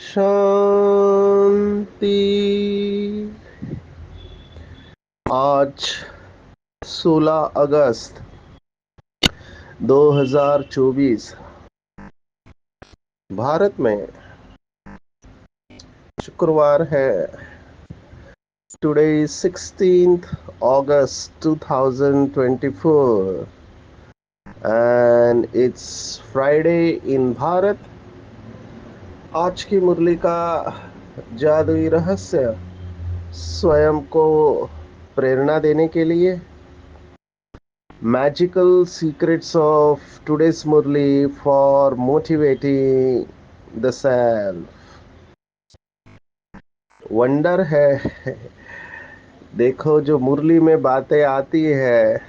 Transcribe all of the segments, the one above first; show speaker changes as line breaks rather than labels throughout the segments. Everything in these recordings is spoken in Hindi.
शांति। आज 16 अगस्त 2024 भारत में शुक्रवार है। Today is 16th August 2024 and it's Friday in Bharat. आज की मुरली का जादुई रहस्य स्वयं को प्रेरणा देने के लिए Magical secrets of today's Murli for motivating the self। Wonder है। देखो, जो मुरली में बातें आती है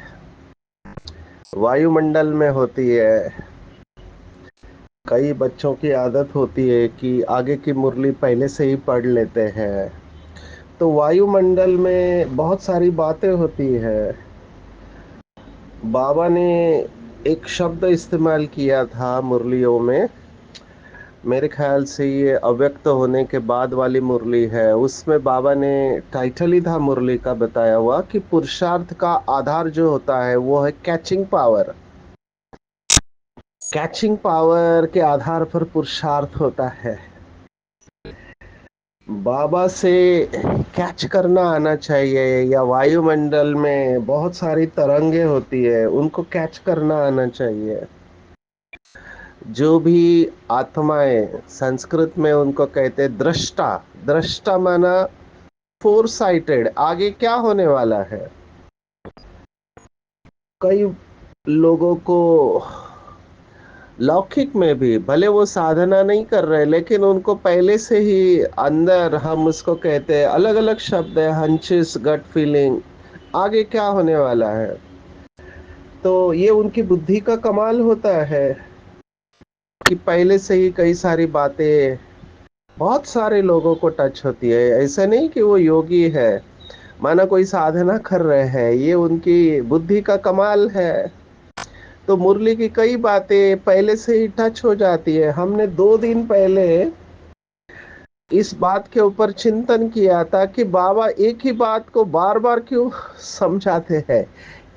वायुमंडल में होती है। कई बच्चों की आदत होती है कि आगे की मुरली पहले से ही पढ़ लेते हैं। तो वायुमंडल में बहुत सारी बातें होती है। बाबा ने एक शब्द इस्तेमाल किया था मुरलियों में। मेरे ख्याल से ये अव्यक्त होने के बाद वाली मुरली है। उसमें बाबा ने टाइटल ही था मुरली का बताया हुआ कि पुरुषार्थ का आधार जो होता है वो है कैचिंग पावर। कैचिंग पावर के आधार पर पुरुषार्थ होता है। बाबा से कैच करना आना चाहिए, या वायुमंडल में बहुत सारी तरंगे होती है उनको कैच करना आना चाहिए। जो भी आत्माएं, संस्कृत में उनको कहते दृष्टा। दृष्टा माना फोर साइटेड, आगे क्या होने वाला है। कई लोगों को लौकिक में भी भले वो साधना नहीं कर रहे, लेकिन उनको पहले से ही अंदर, हम उसको कहते हैं अलग अलग शब्द है, हंचिस, गट फीलिंग, आगे क्या होने वाला है। तो ये उनकी बुद्धि का कमाल होता है कि पहले से ही कई सारी बातें बहुत सारे लोगों को टच होती है। ऐसा नहीं कि वो योगी है, माना कोई साधना कर रहे हैं, ये उनकी बुद्धि का कमाल है। तो मुरली की कई बातें पहले से ही टच हो जाती है। हमने 2 दिन पहले इस बात के ऊपर चिंतन किया था कि बाबा एक ही बात को बार बार क्यों समझाते हैं।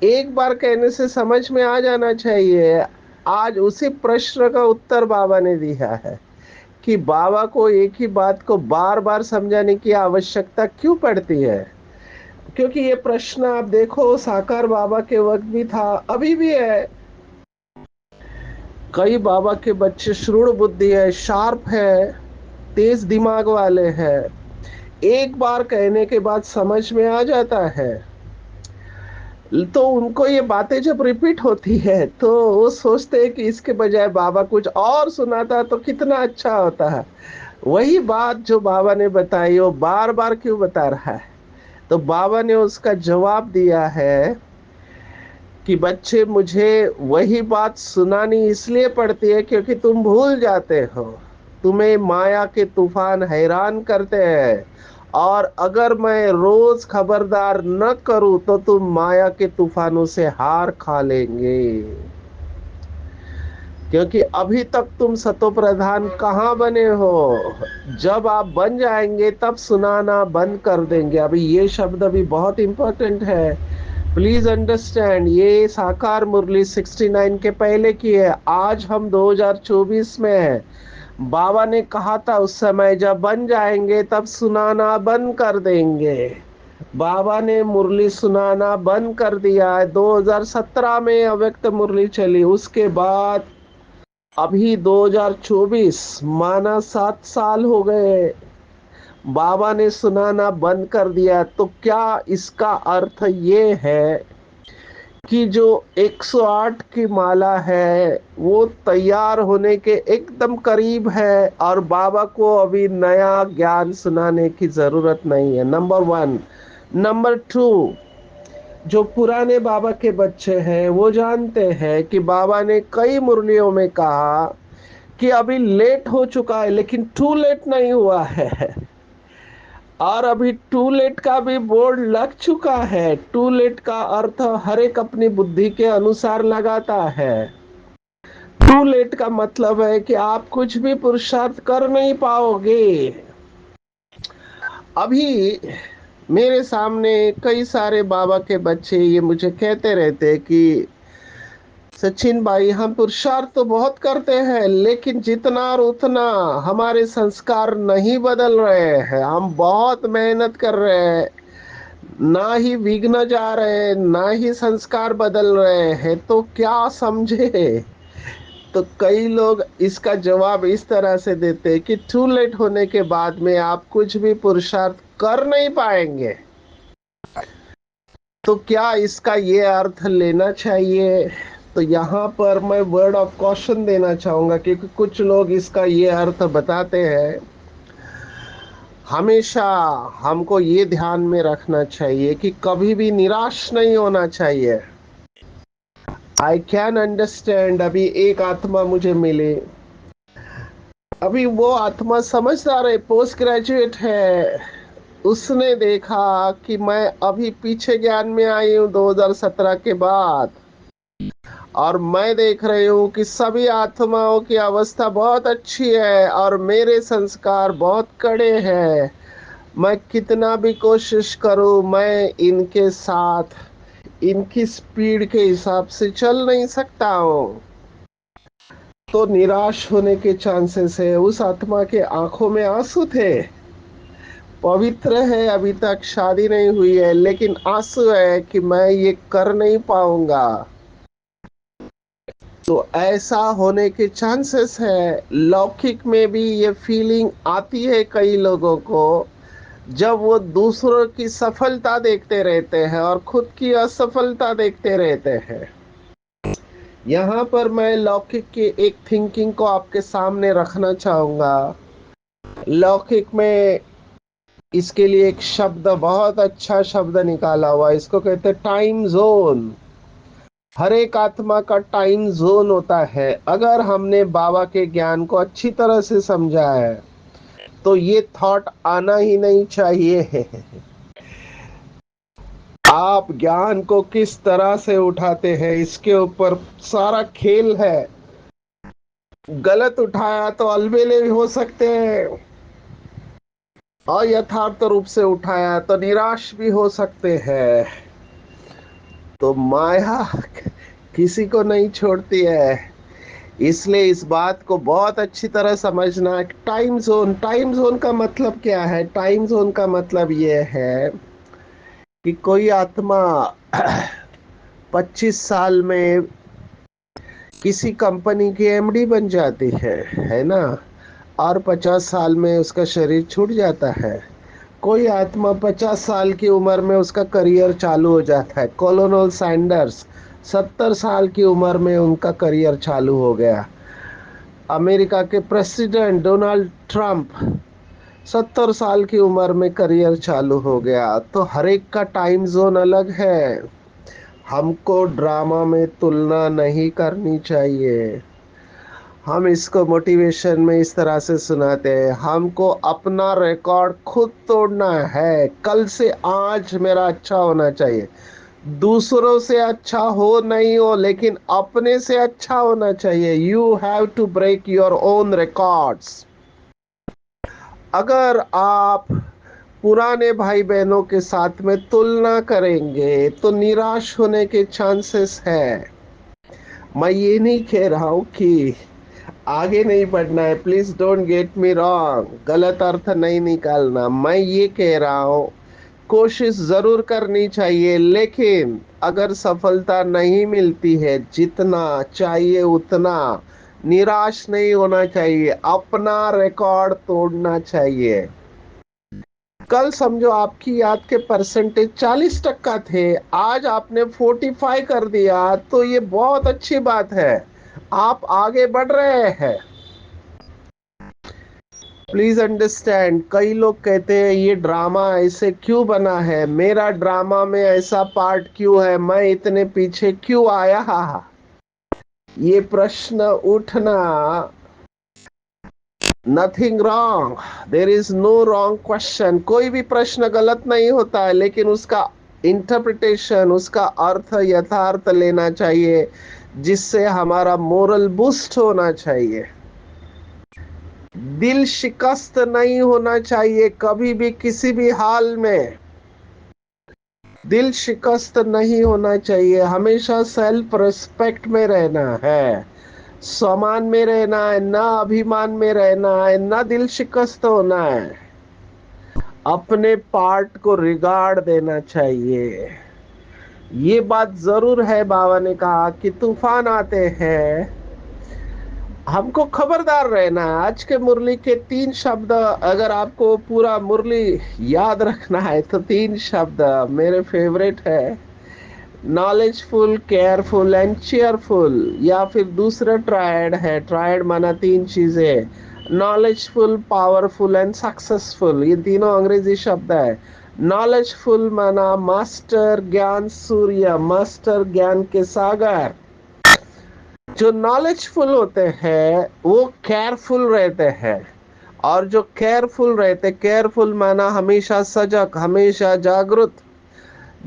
एक बार कहने से समझ में आ जाना चाहिए। आज उसी प्रश्न का उत्तर बाबा ने दिया है कि बाबा को एक ही बात को बार बार समझाने की आवश्यकता क्यों पड़ती है। क्योंकि ये प्रश्न आप देखो, साकार बाबा के वक्त भी था, अभी भी है। कई बाबा के बच्चे श्रूण बुद्धि है, शार्प है, तेज दिमाग वाले हैं, एक बार कहने के बाद समझ में आ जाता है। तो उनको ये बातें जब रिपीट होती है तो वो सोचते हैं कि इसके बजाय बाबा कुछ और सुनाता तो कितना अच्छा होता है। वही बात जो बाबा ने बताई वो बार बार क्यों बता रहा है। तो बाबा ने उसका जवाब दिया है कि बच्चे, मुझे वही बात सुनानी इसलिए पड़ती है क्योंकि तुम भूल जाते हो। तुम्हें माया के तूफान हैरान करते हैं, और अगर मैं रोज खबरदार न करूं तो तुम माया के तूफानों से हार खा लेंगे। क्योंकि अभी तक तुम सतो प्रधान कहाँ बने हो। जब आप बन जाएंगे तब सुनाना बंद कर देंगे। अभी ये शब्द अभी बहुत इंपॉर्टेंट है। प्लीज अंडरस्टैंड, ये साकार मुरली 69 के पहले की है। आज हम 2024 में है। बाबा ने कहा था उस समय, जब बन जाएंगे तब सुनाना बंद कर देंगे। बाबा ने मुरली सुनाना बंद कर दिया है। 2017 में अव्यक्त मुरली चली, उसके बाद अभी 2024, माना 7 साल हो गए, बाबा ने सुनाना बंद कर दिया। तो क्या इसका अर्थ ये है कि जो 108 की माला है वो तैयार होने के एकदम करीब है, और बाबा को अभी नया ज्ञान सुनाने की जरूरत नहीं है, नंबर वन। नंबर टू, जो पुराने बाबा के बच्चे हैं वो जानते हैं कि बाबा ने कई मुरलियों में कहा कि अभी लेट हो चुका है, लेकिन टू लेट नहीं हुआ है। और अभी टू लेट का भी बोर्ड लग चुका है। टू लेट का अर्थ हर एक अपनी बुद्धि के अनुसार लगाता है। टू लेट का मतलब है कि आप कुछ भी पुरुषार्थ कर नहीं पाओगे। अभी मेरे सामने कई सारे बाबा के बच्चे ये मुझे कहते रहते हैं कि सचिन भाई, हम पुरुषार्थ तो बहुत करते हैं, लेकिन जितना और उतना हमारे संस्कार नहीं बदल रहे हैं। हम बहुत मेहनत कर रहे हैं, ना ही विघ्न जा रहे हैं, ना ही संस्कार बदल रहे हैं, तो क्या समझे। तो कई लोग इसका जवाब इस तरह से देते हैं कि टू लेट होने के बाद में आप कुछ भी पुरुषार्थ कर नहीं पाएंगे। तो क्या इसका ये अर्थ लेना चाहिए? तो यहाँ पर मैं वर्ड ऑफ कॉशन देना चाहूंगा, क्योंकि कुछ लोग इसका ये अर्थ बताते हैं। हमेशा हमको ये ध्यान में रखना चाहिए कि कभी भी निराश नहीं होना चाहिए। आई कैन अंडरस्टैंड, अभी एक आत्मा मुझे मिली। अभी वो आत्मा समझदार है, पोस्ट ग्रेजुएट है। उसने देखा कि मैं अभी पीछे ज्ञान में आई हूँ 2017 के बाद, और मैं देख रही हूँ कि सभी आत्माओं की अवस्था बहुत अच्छी है और मेरे संस्कार बहुत कड़े हैं। मैं कितना भी कोशिश करूँ, मैं इनके साथ इनकी स्पीड के हिसाब से चल नहीं सकता हूँ। तो निराश होने के चांसेस है। उस आत्मा के आंखों में आंसू थे। पवित्र है, अभी तक शादी नहीं हुई है, लेकिन आंसू है कि मैं ये कर नहीं पाऊंगा। तो ऐसा होने के चांसेस है। लौकिक में भी ये फीलिंग आती है कई लोगों को, जब वो दूसरों की सफलता देखते रहते हैं और खुद की असफलता देखते रहते हैं। यहाँ पर मैं लौकिक की एक थिंकिंग को आपके सामने रखना चाहूंगा। लौकिक में इसके लिए एक शब्द, बहुत अच्छा शब्द निकाला हुआ, इसको कहते हैं टाइम जोन। हर एक आत्मा का टाइम जोन होता है। अगर हमने बाबा के ज्ञान को अच्छी तरह से समझा है तो ये थॉट आना ही नहीं चाहिए। आप ज्ञान को किस तरह से उठाते हैं इसके ऊपर सारा खेल है। गलत उठाया तो अलबेले भी हो सकते हैं, अयथार्थ रूप से उठाया तो निराश भी हो सकते हैं। तो माया किसी को नहीं छोड़ती है। इसलिए इस बात को बहुत अच्छी तरह समझना। टाइम जोन का मतलब क्या है? टाइम जोन का मतलब ये है कि कोई आत्मा 25 साल में किसी कंपनी की एमडी बन जाती है ना, और 50 साल में उसका शरीर छूट जाता है। कोई आत्मा 50 साल की उम्र में उसका करियर चालू हो जाता है। कॉलोनल सैंडर्स 70 साल की उम्र में उनका करियर चालू हो गया। अमेरिका के प्रेसिडेंट डोनाल्ड ट्रंप 70 साल की उम्र में करियर चालू हो गया। तो हर एक का टाइम जोन अलग है। हमको ड्रामा में तुलना नहीं करनी चाहिए। हम इसको मोटिवेशन में इस तरह से सुनाते हैं, हमको अपना रिकॉर्ड खुद तोड़ना है। कल से आज मेरा अच्छा होना चाहिए। दूसरों से अच्छा हो नहीं हो, लेकिन अपने से अच्छा होना चाहिए। You have to break your own records. अगर आप पुराने भाई बहनों के साथ में तुलना करेंगे तो निराश होने के चांसेस है। मैं ये नहीं कह रहा हूं कि आगे नहीं बढ़ना है, please don't get me wrong, गलत अर्थ नहीं निकालना। मैं ये कह रहा हूँ कोशिश जरूर करनी चाहिए, लेकिन अगर सफलता नहीं मिलती है जितना चाहिए उतना, निराश नहीं होना चाहिए, अपना रिकॉर्ड तोड़ना चाहिए। कल समझो आपकी याद के परसेंटेज 40% थे, आज आपने 45 कर दिया, तो ये बहुत अच्छी बात है, आप आगे बढ़ रहे हैं। प्लीज अंडरस्टैंड, कई लोग कहते हैं ये ड्रामा ऐसे क्यों बना है, मेरा ड्रामा में ऐसा पार्ट क्यों है, मैं इतने पीछे क्यों आया। ये प्रश्न उठना, nothing wrong, there is no wrong question, कोई भी प्रश्न गलत नहीं होता है, लेकिन उसका इंटरप्रिटेशन, उसका अर्थ यथार्थ लेना चाहिए, जिससे हमारा मोरल बूस्ट होना चाहिए। दिल शिकस्त नहीं होना चाहिए कभी भी, किसी भी हाल में दिल शिकस्त नहीं होना चाहिए, हमेशा सेल्फ रिस्पेक्ट में रहना है, सम्मान में रहना है, ना अभिमान में रहना है, ना दिल शिकस्त होना है, अपने पार्ट को रिगार्ड देना चाहिए। ये बात जरूर है, बाबा ने कहा कि तूफान आते हैं, हमको खबरदार रहना है। आज के मुरली के 3 शब्द, अगर आपको पूरा मुरली याद रखना है तो 3 शब्द मेरे फेवरेट है, नॉलेजफुल, केयरफुल एंड चेयरफुल। या फिर दूसरा ट्रायड है, ट्रायड माना 3 चीजें, नॉलेजफुल, पावरफुल एंड सक्सेसफुल, ये तीनों अंग्रेजी शब्द है। नॉलेजफुल माना मास्टर, ज्ञान सूर्य, मास्टर ज्ञान के सागर। जो नॉलेजफुल होते हैं वो केयरफुल रहते हैं, और जो केयरफुल रहते, केयरफुल माना हमेशा सजग, हमेशा जागरूक।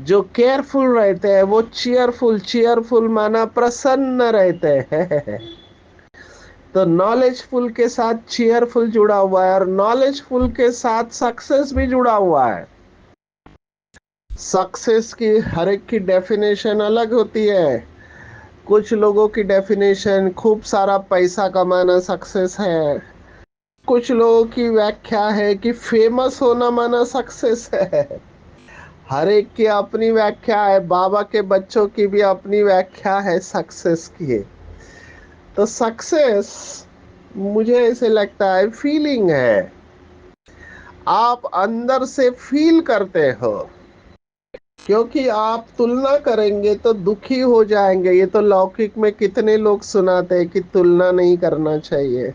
जो केयरफुल रहते हैं वो चीयरफुल, चीयरफुल माना प्रसन्न रहते हैं। तो नॉलेजफुल के साथ चीयरफुल जुड़ा हुआ है, और नॉलेजफुल के साथ सक्सेस भी जुड़ा हुआ है। सक्सेस की हर एक की डेफिनेशन अलग होती है। कुछ लोगों की डेफिनेशन खूब सारा पैसा कमाना सक्सेस है, कुछ लोगों की व्याख्या है कि फेमस होना माना सक्सेस है। हर एक की अपनी व्याख्या है, बाबा के बच्चों की भी अपनी व्याख्या है सक्सेस की। तो सक्सेस मुझे ऐसे लगता है फीलिंग है, आप अंदर से फील करते हो, क्योंकि आप तुलना करेंगे तो दुखी हो जाएंगे। ये तो लौकिक में कितने लोग सुनाते हैं कि तुलना नहीं करना चाहिए।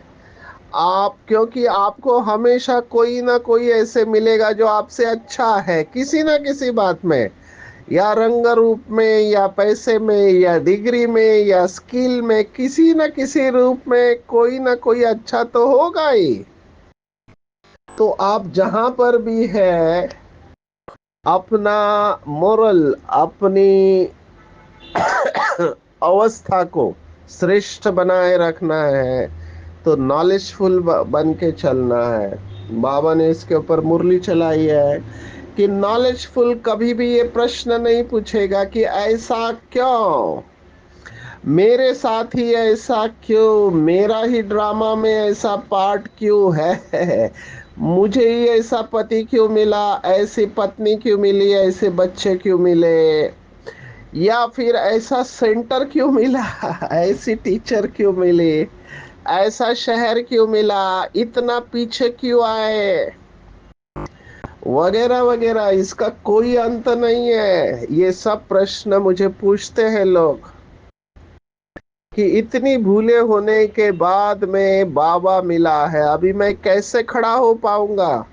आप, क्योंकि आपको हमेशा कोई ना कोई ऐसे मिलेगा जो आपसे अच्छा है, किसी ना किसी बात में, या रंग रूप में, या पैसे में, या डिग्री में, या स्किल में, किसी न किसी रूप में कोई ना कोई अच्छा तो होगा ही। तो आप जहां पर भी है, अपना मोरल, अपनी अवस्था को श्रेष्ठ बनाए रखना है, तो नॉलेजफुल बन के चलना है। बाबा ने इसके ऊपर मुरली चलाई है कि नॉलेजफुल कभी भी ये प्रश्न नहीं पूछेगा कि ऐसा क्यों, मेरे साथ ही ऐसा क्यों, मेरा ही ड्रामा में ऐसा पार्ट क्यों है, मुझे ही ऐसा पति क्यों मिला, ऐसी पत्नी क्यों मिली, ऐसे बच्चे क्यों मिले, या फिर ऐसा सेंटर क्यों मिला, ऐसी टीचर क्यों मिली, ऐसा शहर क्यों मिला, इतना पीछे क्यों आए, वगैरह वगैरह। इसका कोई अंत नहीं है। ये सब प्रश्न मुझे पूछते हैं लोग कि इतनी भूले होने के बाद में बाबा मिला है, अभी मैं कैसे खड़ा हो पाऊंगा।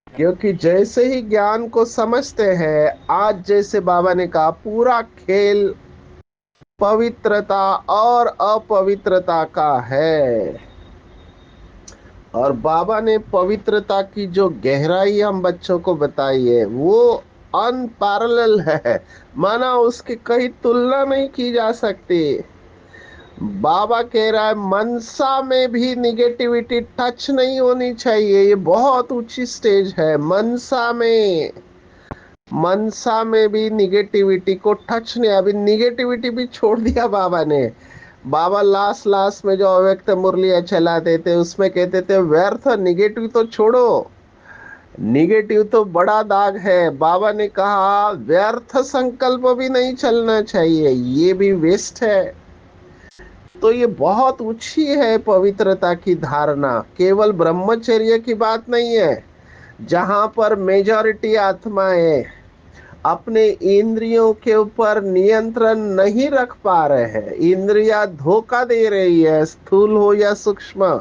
क्योंकि जैसे ही ज्ञान को समझते हैं, आज जैसे बाबा ने कहा, पूरा खेल पवित्रता और अपवित्रता का है। और बाबा ने पवित्रता की जो गहराई हम बच्चों को बताई है वो अनपैरेलल है, माना उसकी कहीं तुलना नहीं की जा सकती। बाबा कह रहा है मनसा में भी निगेटिविटी टच नहीं होनी चाहिए, ये बहुत ऊंची स्टेज है। मनसा में, मनसा में भी निगेटिविटी को टच नहीं, अभी निगेटिविटी भी छोड़ दिया बाबा ने। बाबा लास्ट लास्ट में जो अव्यक्त मुरलियां चलाते थे उसमें कहते थे व्यर्थ, निगेटिव तो छोड़ो, निगेटिव तो बड़ा दाग है। बाबा ने कहा व्यर्थ संकल्प भी नहीं चलना चाहिए, ये भी वेस्ट है। तो ये बहुत ऊंची है पवित्रता की धारणा, केवल ब्रह्मचर्य की बात नहीं है। जहां पर मेजॉरिटी आत्माएं अपने इंद्रियों के ऊपर नियंत्रण नहीं रख पा रहे हैं, इंद्रियां धोखा दे रही है, स्थूल हो या सूक्ष्म।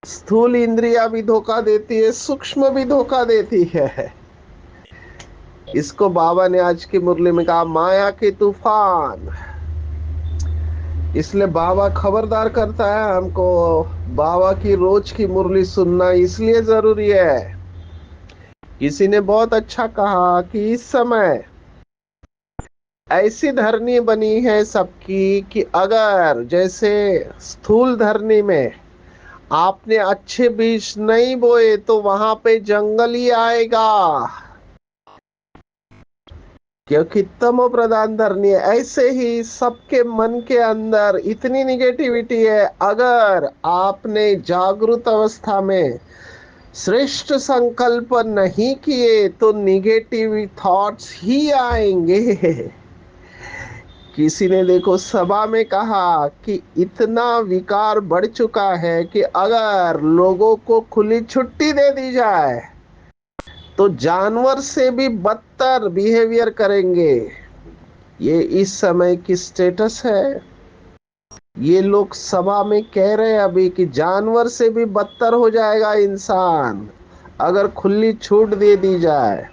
स्थूल इंद्रिया भी धोखा देती है, सूक्ष्म भी धोखा देती है। इसको बाबा ने आज की मुरली में कहा माया के तूफान। इसलिए बाबा खबरदार करता है हमको। बाबा की रोज की मुरली सुनना इसलिए जरूरी है। किसी ने बहुत अच्छा कहा कि इस समय ऐसी धरनी बनी है सबकी कि अगर जैसे स्थूल धरनी में आपने अच्छे बीज नहीं बोए तो वहां पे जंगल ही आएगा, क्योंकि तमो प्रधान धरनी है। ऐसे ही सबके मन के अंदर इतनी निगेटिविटी है, अगर आपने जागृत अवस्था में श्रेष्ठ संकल्प नहीं किए तो निगेटिव थॉट्स ही आएंगे। किसी ने देखो सभा में कहा कि इतना विकार बढ़ चुका है कि अगर लोगों को खुली छुट्टी दे दी जाए तो जानवर से भी बदतर बिहेवियर करेंगे। ये इस समय की स्टेटस है। ये लोग सभा में कह रहे हैं अभी कि जानवर से भी बदतर हो जाएगा इंसान अगर खुली छूट दे दी जाए।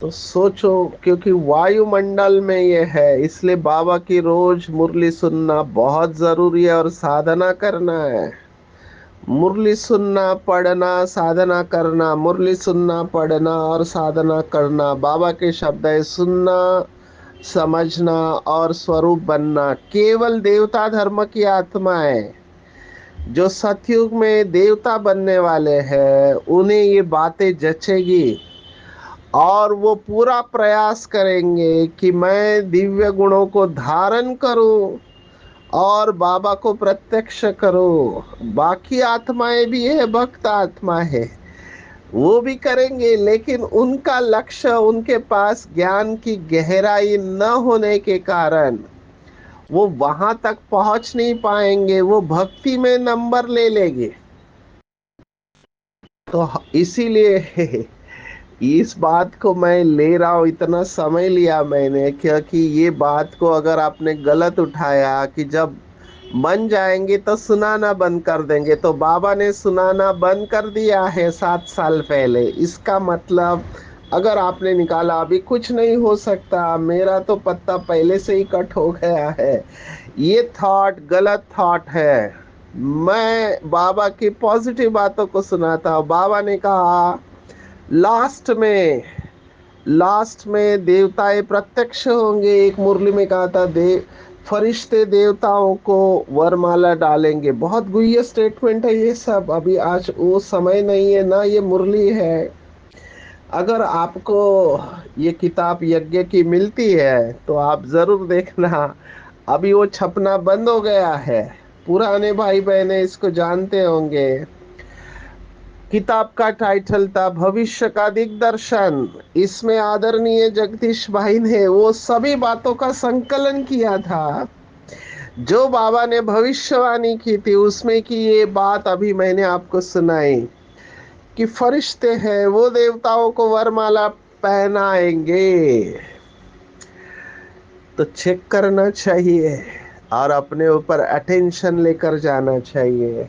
तो सोचो, क्योंकि वायुमंडल में ये है, इसलिए बाबा की रोज मुरली सुनना बहुत जरूरी है और साधना करना है। मुरली सुनना, पढ़ना, साधना करना, मुरली सुनना, पढ़ना और साधना करना। बाबा के शब्द है सुनना, समझना और स्वरूप बनना। केवल देवता धर्म की आत्माएं जो सतयुग में देवता बनने वाले हैं उन्हें ये बातें जचेगी और वो पूरा प्रयास करेंगे कि मैं दिव्य गुणों को धारण करूं और बाबा को प्रत्यक्ष करूं। बाकी आत्माएं भी है, भक्त आत्मा है, वो भी करेंगे, लेकिन उनका लक्ष्य, उनके पास ज्ञान की गहराई न होने के कारण वो वहां तक पहुंच नहीं पाएंगे। वो भक्ति में नंबर ले लेंगे। तो इसीलिए इस बात को मैं ले रहा हूँ, इतना समय लिया मैंने, क्योंकि ये बात को अगर आपने गलत उठाया कि जब बन जाएंगे तो सुनाना बंद कर देंगे, तो बाबा ने सुनाना बंद कर दिया है 7 साल पहले। इसका मतलब अगर आपने निकाला अभी कुछ नहीं हो सकता, मेरा तो पत्ता पहले से ही कट हो गया है, ये थॉट गलत थॉट है। मैं बाबा की पॉजिटिव बातों को सुनाता हूँ। बाबा ने कहा लास्ट में, लास्ट में देवताएं प्रत्यक्ष होंगे। एक मुरली में कहा था फरिश्ते देवताओं को वरमाला डालेंगे। बहुत गुह्य स्टेटमेंट है ये सब। अभी आज वो समय नहीं है ना, ये मुरली है। अगर आपको ये किताब यज्ञ की मिलती है तो आप जरूर देखना। अभी वो छपना बंद हो गया है। पुराने भाई बहने इसको जानते होंगे। किताब का टाइटल था भविष्य का दिग्दर्शन। इसमें आदरणीय जगदीश भाई ने वो सभी बातों का संकलन किया था जो बाबा ने भविष्यवाणी की थी। उसमें की ये बात अभी मैंने आपको सुनाई कि फरिश्ते हैं वो देवताओं को वरमाला पहनाएंगे। तो चेक करना चाहिए और अपने ऊपर अटेंशन लेकर जाना चाहिए।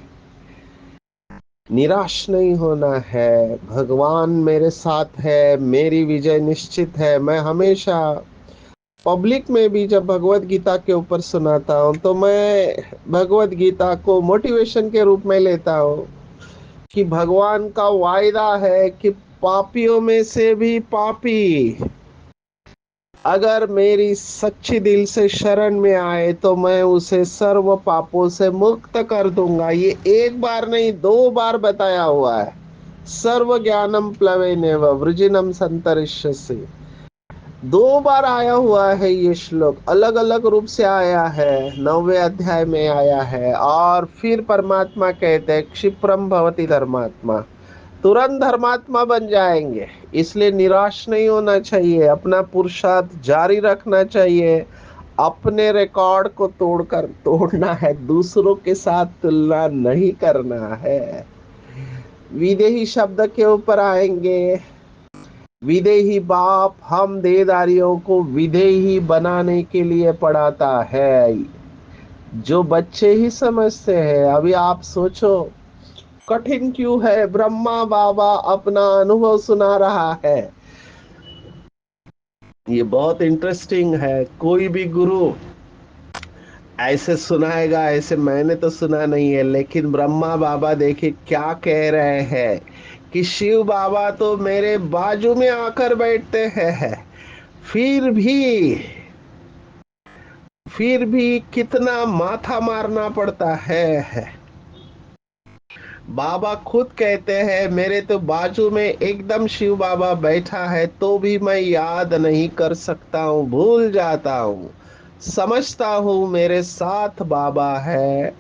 निराश नहीं होना है। भगवान मेरे साथ है, मेरी विजय निश्चित है। मैं हमेशा पब्लिक में भी जब भगवत गीता के ऊपर सुनाता हूँ तो मैं भगवत गीता को मोटिवेशन के रूप में लेता हूँ कि भगवान का वायदा है कि पापियों में से भी पापी अगर मेरी सच्ची दिल से शरण में आए तो मैं उसे सर्व पापों से मुक्त कर दूंगा। ये एक बार नहीं, 2 बार बताया हुआ है। सर्व ज्ञानम प्लवेनेव वृजिनम संतरिष्यसि। 2 बार आया हुआ है ये श्लोक, अलग अलग रूप से आया है। 9वें अध्याय में आया है। और फिर परमात्मा कहते हैं क्षिप्रम भवति धर्मात्मा, तुरंत धर्मात्मा बन जाएंगे। इसलिए निराश नहीं होना चाहिए, अपना पुरुषार्थ जारी रखना चाहिए। अपने रिकॉर्ड को तोड़कर तोड़ना है, दूसरों के साथ तुलना नहीं करना है। विदेही शब्द के ऊपर आएंगे। विदेही बाप हम देहधारियों को विदेही बनाने के लिए पढ़ाता है, जो बच्चे ही समझते हैं। अभी आप सोचो कठिन क्यों है, ब्रह्मा बाबा अपना अनुभव सुना रहा है। ये बहुत इंटरेस्टिंग है। कोई भी गुरु ऐसे सुनाएगा, ऐसे मैंने तो सुना नहीं है, लेकिन ब्रह्मा बाबा देखिए क्या कह रहे हैं कि शिव बाबा तो मेरे बाजू में आकर बैठते हैं, फिर भी फिर भी कितना माथा मारना पड़ता है। बाबा खुद कहते हैं मेरे तो बाजू में एकदम शिव बाबा बैठा है, तो भी मैं याद नहीं कर सकता हूँ, भूल जाता हूँ। समझता हूँ मेरे साथ बाबा है,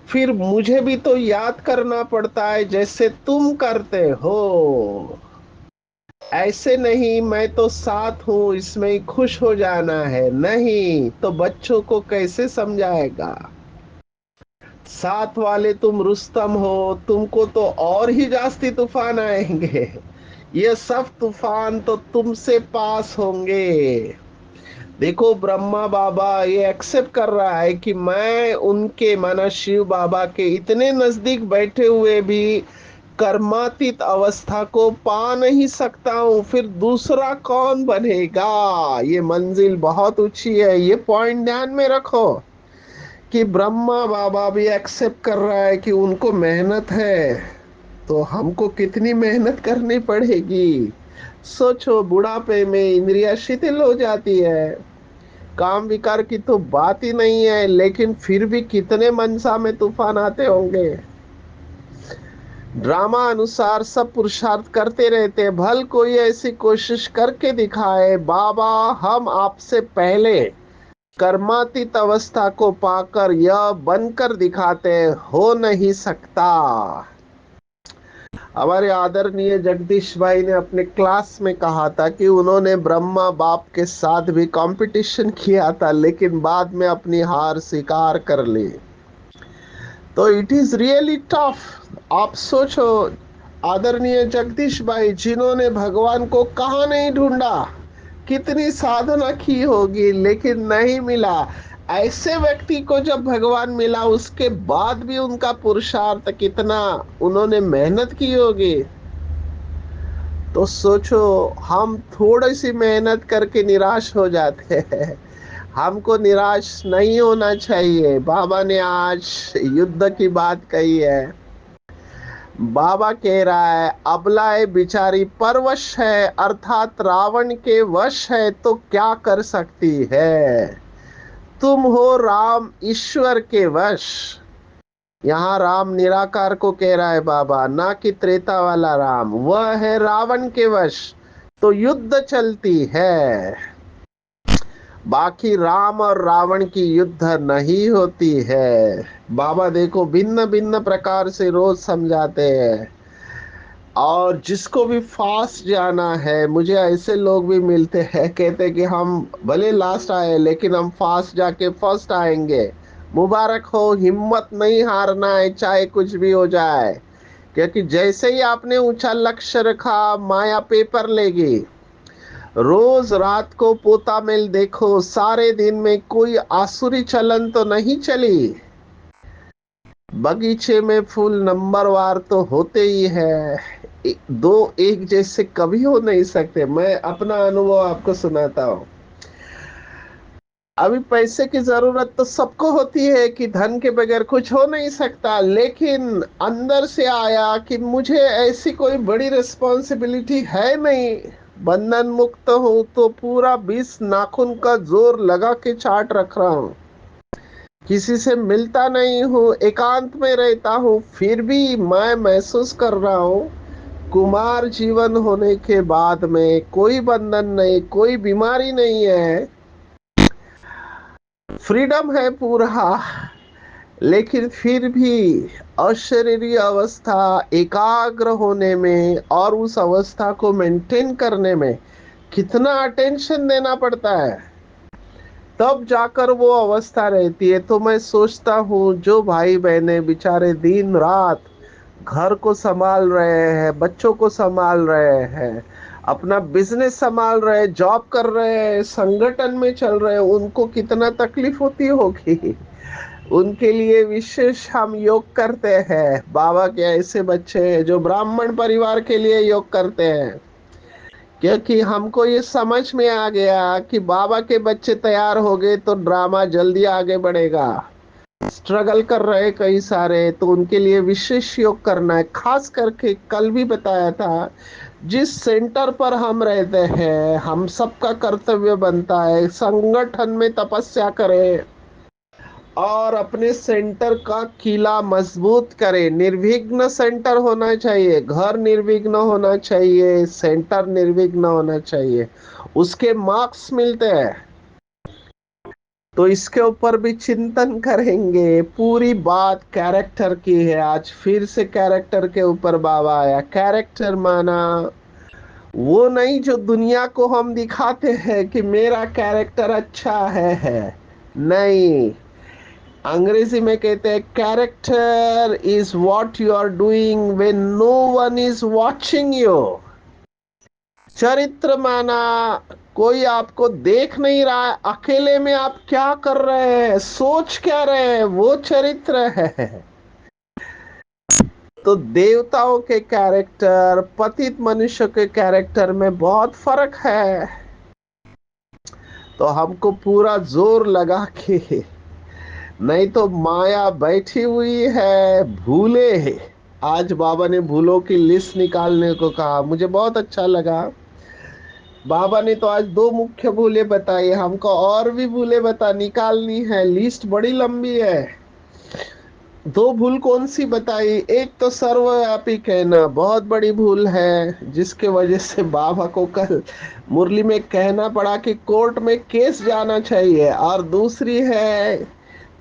फिर मुझे भी तो याद करना पड़ता है जैसे तुम करते हो। ऐसे नहीं मैं तो साथ हूं इसमें ही खुश हो जाना है, नहीं तो बच्चों को कैसे समझाएगा। साथ वाले तुम रुस्तम हो, तुमको तो और ही जास्ती तूफान आएंगे। ये सब तूफान तो तुमसे पास होंगे। देखो ब्रह्मा बाबा ये एक्सेप्ट कर रहा है कि मैं उनके माना शिव बाबा के इतने नजदीक बैठे हुए भी कर्मातीत अवस्था को पा नहीं सकता हूं, फिर दूसरा कौन बनेगा। ये मंजिल बहुत ऊंची है, ये पॉइंट ध्यान में रखो कि ब्रह्मा बाबा भी एक्सेप्ट कर रहा है कि उनको मेहनत है, तो हमको कितनी मेहनत करनी पड़ेगी। सोचो बुढ़ापे में इंद्रिया शिथिल हो जाती है, काम विकार की तो बात ही नहीं है, लेकिन फिर भी कितने मनसा में तूफान आते होंगे। ड्रामा अनुसार सब पुरुषार्थ करते रहते हैं, भल कोई ऐसी कोशिश करके दिखाए बाबा हम आपसे पहले कर्मातीत अवस्था को पाकर यह बनकर दिखाते हो नहीं सकता। हमारे आदरणीय जगदीश भाई ने अपने क्लास में कहा था कि उन्होंने ब्रह्मा बाप के साथ भी कंपटीशन किया था, लेकिन बाद में अपनी हार स्वीकार कर ली। तो इट इज रियली टफ। आप सोचो आदरणीय जगदीश भाई जिन्होंने भगवान को कहाँ नहीं ढूंढा, कितनी साधना की होगी लेकिन नहीं मिला। ऐसे व्यक्ति को जब भगवान मिला उसके बाद भी उनका पुरुषार्थ कितना उन्होंने मेहनत की होगी। तो सोचो हम थोड़ी सी मेहनत करके निराश हो जाते हैं। हमको निराश नहीं होना चाहिए। बाबा ने आज युद्ध की बात कही है। बाबा कह रहा है अबलाए बिचारी परवश है, अर्थात रावण के वश है, तो क्या कर सकती है। तुम हो राम ईश्वर के वश। यहाँ राम निराकार को कह रहा है बाबा, ना कि त्रेता वाला राम, वह है रावण के वश, तो युद्ध चलती है। बाकी राम और रावण की युद्ध नहीं होती है। बाबा देखो भिन्न भिन्न प्रकार से रोज समझाते हैं। और जिसको भी फास्ट जाना है, मुझे ऐसे लोग भी मिलते हैं कहते कि हम भले लास्ट आए लेकिन हम फास्ट जाके फर्स्ट आएंगे। मुबारक हो, हिम्मत नहीं हारना है चाहे कुछ भी हो जाए, क्योंकि जैसे ही आपने ऊंचा लक्ष्य रखा माया पेपर लेगी। रोज रात को पोता मेल देखो, सारे दिन में कोई आसुरी चलन तो नहीं चली। बगीचे में फूल नंबरवार तो होते ही है, दो एक जैसे कभी हो नहीं सकते। मैं अपना अनुभव आपको सुनाता हूँ। अभी पैसे की जरूरत तो सबको होती है कि धन के बगैर कुछ हो नहीं सकता, लेकिन अंदर से आया कि मुझे ऐसी कोई बड़ी रिस्पॉन्सिबिलिटी है नहीं, बंधन मुक्त हूं तो पूरा 20 नाखून का जोर लगा के चाट रख रहा हूँ। किसी से मिलता नहीं हूँ, एकांत में रहता हूँ, फिर भी मैं महसूस कर रहा हूँ कुमार जीवन होने के बाद में कोई बंधन नहीं, कोई बीमारी नहीं है, फ्रीडम है पूरा। लेकिन फिर भी अशरीरी अवस्था एकाग्र होने में और उस अवस्था को मेंटेन करने में कितना अटेंशन देना पड़ता है, तब जाकर वो अवस्था रहती है। तो मैं सोचता हूँ जो भाई बहने बेचारे दिन रात घर को संभाल रहे हैं, बच्चों को संभाल रहे हैं, अपना बिजनेस संभाल रहे हैं, जॉब कर रहे हैं, संगठन में चल रहे हैं, उनको कितना तकलीफ होती होगी। उनके लिए विशेष हम योग करते हैं। बाबा के ऐसे बच्चे हैं जो ब्राह्मण परिवार के लिए योग करते हैं, क्योंकि हमको ये समझ में आ गया कि बाबा के बच्चे तैयार हो गए तो ड्रामा जल्दी आगे बढ़ेगा। स्ट्रगल कर रहे कई सारे, तो उनके लिए विशेष योग करना है। खास करके कल भी बताया था, जिस सेंटर पर हम रहते हैं, हम सबका कर्तव्य बनता है संगठन में तपस्या करें और अपने सेंटर का किला मजबूत करें। निर्विघ्न सेंटर होना चाहिए, घर निर्विघ्न होना चाहिए, सेंटर निर्विघ्न होना चाहिए, उसके मार्क्स मिलते हैं। तो इसके ऊपर भी चिंतन करेंगे। पूरी बात कैरेक्टर की है। आज फिर से कैरेक्टर के ऊपर बाबा आया। कैरेक्टर माना वो नहीं जो दुनिया को हम दिखाते हैं कि मेरा कैरेक्टर अच्छा है। नहीं, अंग्रेजी में कहते हैं character is what you are doing when no one is watching you. चरित्र माना कोई आपको देख नहीं रहा है, अकेले में आप क्या कर रहे हैं, सोच क्या रहे हैं, वो चरित्र है। तो देवताओं के कैरेक्टर, पतित मनुष्य के कैरेक्टर में बहुत फर्क है। तो हमको पूरा जोर लगा के, नहीं तो माया बैठी हुई है, भूले है। आज बाबा ने भूलों की लिस्ट निकालने को कहा, मुझे बहुत अच्छा लगा। बाबा ने तो आज दो मुख्य भूले बताई, हमको और भी भूले बता निकालनी है, लिस्ट बड़ी लंबी है। दो भूल कौन सी बताई? एक तो सर्वव्यापी कहना बहुत बड़ी भूल है, जिसके वजह से बाबा को कल मुरली में कहना पड़ा कि कोर्ट में केस जाना चाहिए। और दूसरी है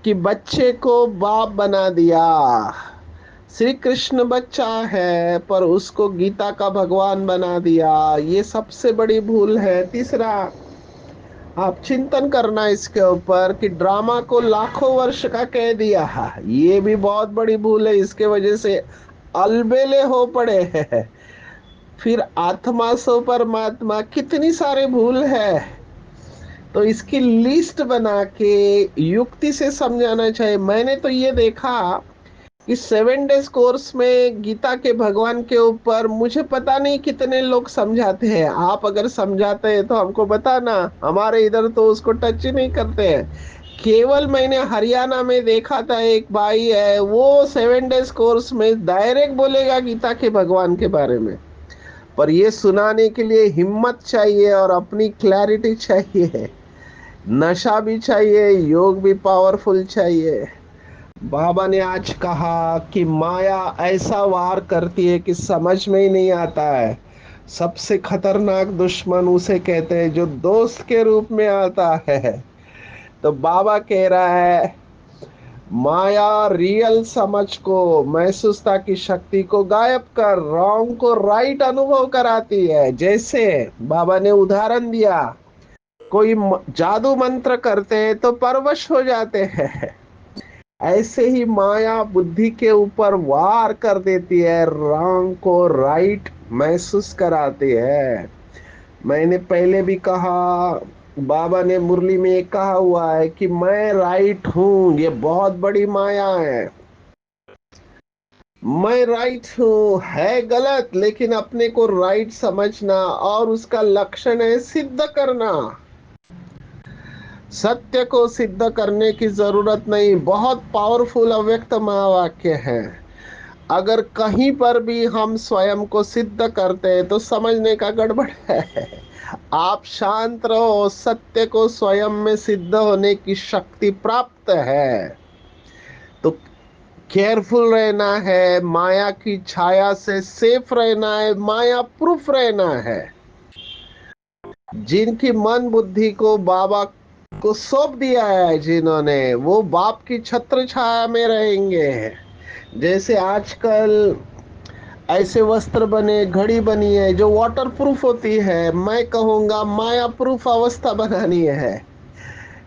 कि बच्चे को बाप बना दिया। श्री कृष्ण बच्चा है पर उसको गीता का भगवान बना दिया, ये सबसे बड़ी भूल है। तीसरा, आप चिंतन करना इसके ऊपर कि ड्रामा को लाखों वर्ष का कह दिया, ये भी बहुत बड़ी भूल है। इसके वजह से अलबेले हो पड़े हैं। फिर आत्मा सो परमात्मा, कितनी सारे भूल है। तो इसकी लिस्ट बना के युक्ति से समझाना चाहिए। मैंने तो ये देखा इस 7 डेज कोर्स में गीता के भगवान के ऊपर मुझे पता नहीं कितने लोग समझाते हैं। आप अगर समझाते हैं तो हमको बताना, हमारे इधर तो उसको टच ही नहीं करते हैं। केवल मैंने हरियाणा में देखा था, एक भाई है वो 7 डेज कोर्स में डायरेक्ट बोलेगा गीता के भगवान के बारे में। पर ये सुनाने के लिए हिम्मत चाहिए और अपनी क्लैरिटी चाहिए, नशा भी चाहिए, योग भी पावरफुल चाहिए। बाबा ने आज कहा कि माया ऐसा वार करती है कि समझ में ही नहीं आता है। सबसे खतरनाक दुश्मन उसे कहते हैं जो दोस्त के रूप में आता है। तो बाबा कह रहा है माया रियल समझ को, महसूसता की शक्ति को गायब कर रॉन्ग को राइट अनुभव कराती है। जैसे बाबा ने उदाहरण दिया, कोई जादू मंत्र करते हैं तो परवश हो जाते हैं, ऐसे ही माया बुद्धि के ऊपर वार कर देती है, रॉन्ग को राइट महसूस कराती है। मैंने पहले भी कहा, बाबा ने मुरली में एक कहा हुआ है कि मैं राइट हूं, ये बहुत बड़ी माया है। मैं राइट हूं है गलत, लेकिन अपने को राइट समझना और उसका लक्षण है सिद्ध करना। सत्य को सिद्ध करने की जरूरत नहीं। बहुत पावरफुल अव्यक्त महावाक्य है। अगर कहीं पर भी हम स्वयं को सिद्ध करते हैं तो समझने का गड़बड़ है। आप शांत रहो, सत्य को स्वयं में सिद्ध होने की शक्ति प्राप्त है। तो केयरफुल रहना है, माया की छाया से सेफ रहना है, माया प्रूफ रहना है। जिनकी मन बुद्धि को बाबा को सौंप दिया है, जिन्होंने, वो बाप की छत्र छाया में रहेंगे। जैसे आजकल ऐसे वस्त्र बने, घड़ी बनी है जो वाटर प्रूफ होती है, मैं कहूँगा माया प्रूफ अवस्था बनानी है।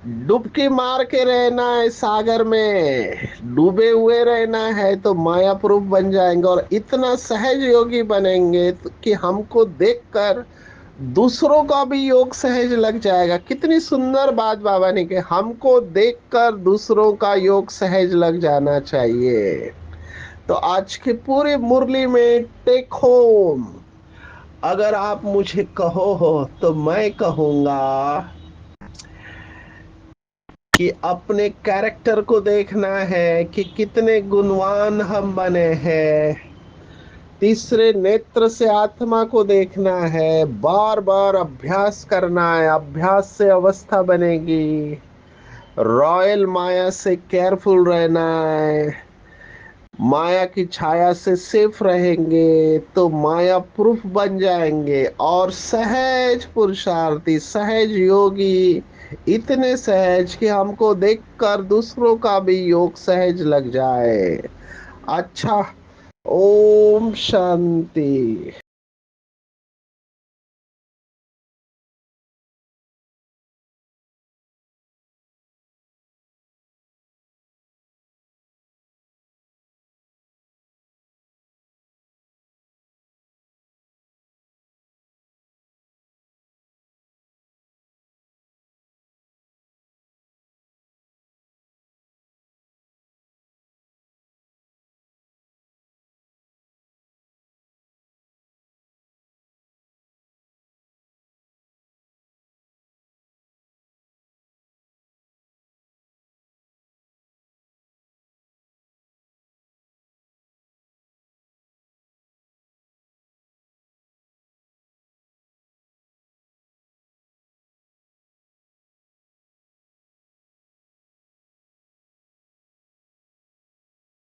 डुबकी मार के रहना है सागर में, डूबे हुए रहना है तो माया प्रूफ बन जाएंगे और इतना सहज योगी बनेंगे कि हमको देखकर दूसरों का भी योग सहज लग जाएगा। कितनी सुंदर बात बाबा ने कही, हमको देखकर दूसरों का योग सहज लग जाना चाहिए। तो आज की पूरी मुरली में टेक होम, अगर आप मुझे कहो हो तो मैं कहूंगा कि अपने कैरेक्टर को देखना है कि कितने गुणवान हम बने हैं। तीसरे नेत्र से आत्मा को देखना है, बार बार अभ्यास करना है, अभ्यास से अवस्था बनेगी। रॉयल माया से केयरफुल रहना है, माया की छाया से सेफ रहेंगे तो माया प्रूफ बन जाएंगे। और सहज पुरुषार्थी, सहज योगी, इतने सहज कि हमको देखकर दूसरों का भी योग सहज लग जाए। अच्छा, ओम शांति।